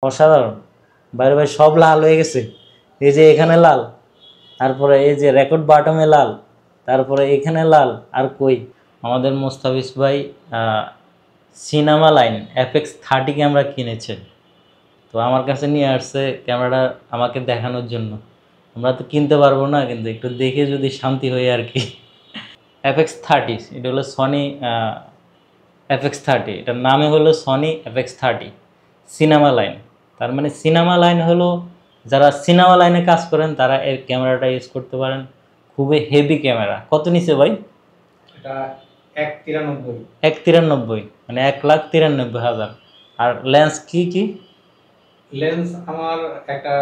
অসাধারণ। বাইরে ভাই সব লাল হয়ে গেছে। এই যে এখানে লাল, তারপরে এই যে রেকর্ড বাটমে লাল, তারপরে এখানে লাল, আর কই আমাদের মোস্তাফিজ ভাই সিনেমা লাইন FX30 ক্যামেরা কিনেছে। তো আমার কাছে নিয়ে আসছে ক্যামেরাটা আমাকে দেখানোর জন্য। আমরা তো কিনতে পারবো না, কিন্তু একটু দেখে যদি শান্তি হয় আর কি। FX30 এটা হলো সনি FX30, এটার নামে হলো সনি FX30 সিনেমা লাইন। তার মানে সিনেমা লাইন হলো যারা সিনেমা লাইনে কাজ করেন তারা এর ক্যামেরাটা ইউজ করতে পারেন। খুবই হেভি ক্যামেরা। কত নিচে ভাই? এটা 193 193, মানে 1,93,000। আর লেন্স কি কি? লেন্স আমার একটা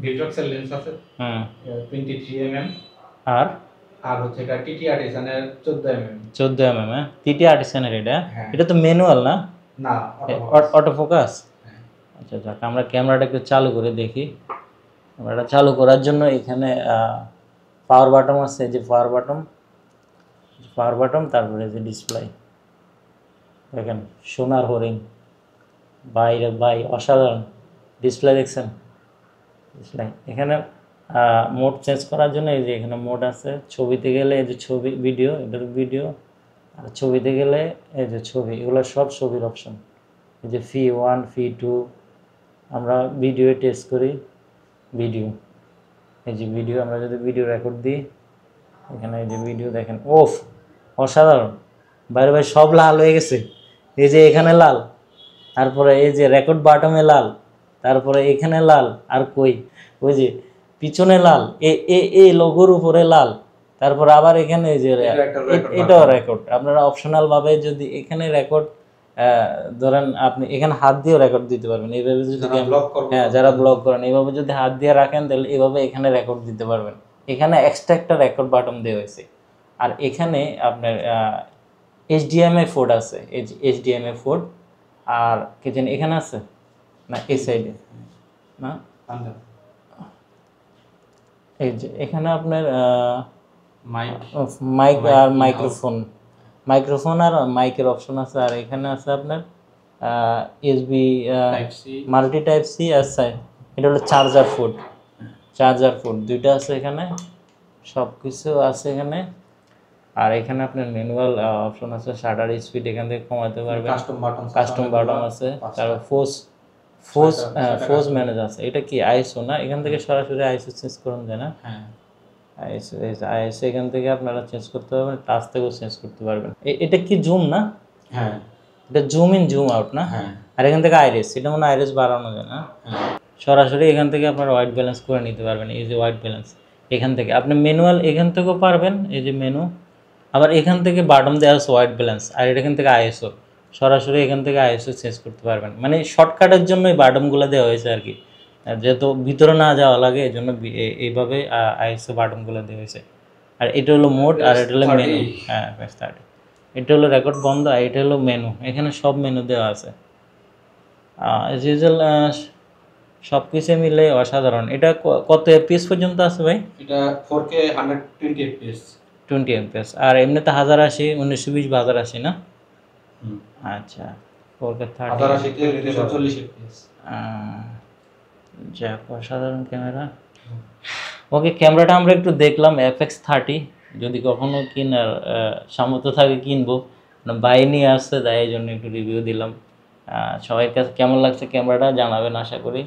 ভিট্রক্সের লেন্স আছে 23 mm, আর আর হচ্ছে এটা টিটি আর্টিসানের 14 mm। 14 mm, হ্যাঁ টিটি আর্টিসানের এটা। হ্যাঁ। এটা তো ম্যানুয়াল না? না, অটো ফোকাস। আচ্ছা যাক, আমরা ক্যামেরাটা একটু চালু করে দেখি। ক্যামেরাটা চালু করার জন্য এখানে পাওয়ার বাটন আছে, যে পাওয়ার বাটন, তারপরে যে ডিসপ্লে দেখেন, সোনার হরিণ। বাইরে ভাই অসাধারণ ডিসপ্লে দেখছেন। ডিসপ্লে এখানে মোড চেঞ্জ করার জন্য এই যে এখানে মোড আছে। ছবিতে গেলে এই যে ছবি, ভিডিও, এটা ভিডিও। আর ছবিতে গেলে এই যে ছবি, এগুলো সব ছবির অপশন। এই যে ফি1, ফি2, আমরা ভিডিও টেস্ট করি, ভিডিও, এই যে ভিডিও, আমরা যদি ভিডিও রেকর্ড দিই এখানে এই যে ভিডিও দেখেন, ওফ অসাধারণ। বাইরে ভাই সব লাল হয়ে গেছে। এই যে এখানে লাল, তারপরে এই যে রেকর্ড বাটমে লাল, তারপরে এখানে লাল, আর কই ওই যে পিছনে লাল, এই লোগোর উপরে লাল, তারপর আবার এখানে এই যে এটাও রেকর্ড। আপনারা অপশনাল ভাবে যদি এখানে রেকর্ড ধরেন, আপনি এখানে হাত দিয়েও রেকর্ড দিতে পারবেন এইভাবে। যদি হ্যাঁ, যারা ব্লগ করেন এইভাবে যদি হাত দিয়ে রাখেন তাহলে এইভাবে এখানে রেকর্ড দিতে পারবেন। এখানে এক্সট্রা একটা রেকর্ড বাটন দেওয়া হয়েছে। আর এখানে আপনার HDMI পোর্ট আছে, HDMI পোর্ট। আর কি জানি এখানে আছে না, এই সাইডে না, এই যে এখানে আপনার মাইক আর মাইক্রোফোন আর মাইকের অপশন আছে। আর এখানে আছে আপনার USB মাল্টি টাইপ সি আছে। এটা হলো চার্জার পোর্ট দুইটা আছে এখানে, সব কিছু আছে এখানে। আর এখানে আপনার ম্যানুয়াল অপশন আছে, শাটার স্পিড এখান থেকে কমাতে পারবেন, কাস্টম বাটন আছে, তারপর ফোর্স ম্যানেজ আছে। এটা কি আইএসও না? এখান থেকে সরাসরি আইএসও চেঞ্জ করুন যায় না? হ্যাঁ, আইএসও এখান থেকে আপনারা চেঞ্জ করতে পারবেন, টাচ থেকেও চেঞ্জ করতে পারবেন। এটা কি জুম না? হ্যাঁ, এটা জুম ইন জুম আউট না? হ্যাঁ। আর এখান থেকে আইরিস, এটা মনে হয় আইরিস বাড়ানো যায় না? হ্যাঁ। সরাসরি এখান থেকে আপনারা হোয়াইট ব্যালেন্স করে নিতে পারবেন। এই যে হোয়াইট ব্যালেন্স এখান থেকে আপনি ম্যানুয়াল এখান থেকেও পারবেন, এই যে মেনু। আবার এখান থেকে বাটন দেওয়া আছে হোয়াইট ব্যালেন্স, আর এটা এখান থেকে আইএসও, সরাসরি এখান থেকে আইএসও চেঞ্জ করতে পারবেন। মানে শর্টকাটের জন্য এই বাটনগুলো দেওয়া হয়েছে আর কি, যেহেতু ভিতরে না যাওয়া লাগে এই জন্য এইভাবে আইএসও বাটনগুলো দেওয়া হয়েছে। আর এটা হলো মোড, আর এটা হলো মেনু। হ্যাঁ, এটা হলো রেকর্ড বন্ধ, আর এটা হলো মেনু। এখানে সব মেনু দেওয়া আছে। এজ ইউজুয়াল সব কিছু মিলে অসাধারণ। এটা কত FPS পর্যন্ত আছে ভাই? এটা 4K 120 FPS। 20 FPS। আর এমনিতে 1080, 1920 বা 1080 না? আচ্ছা, 4K 1080 তে 240 FPS। যাক, অসাধারণ ক্যামেরা। ওকে, ক্যামেরাটা আমরা একটু দেখলাম FX30। যদি কখনো কেনার সামর্থ্য থাকে কিনবো, বাই নিয়ে আসছে, তাই এই জন্য একটু রিভিউ দিলাম। সবাই কাছে কেমন লাগছে ক্যামেরাটা জানাবেন আশা করি।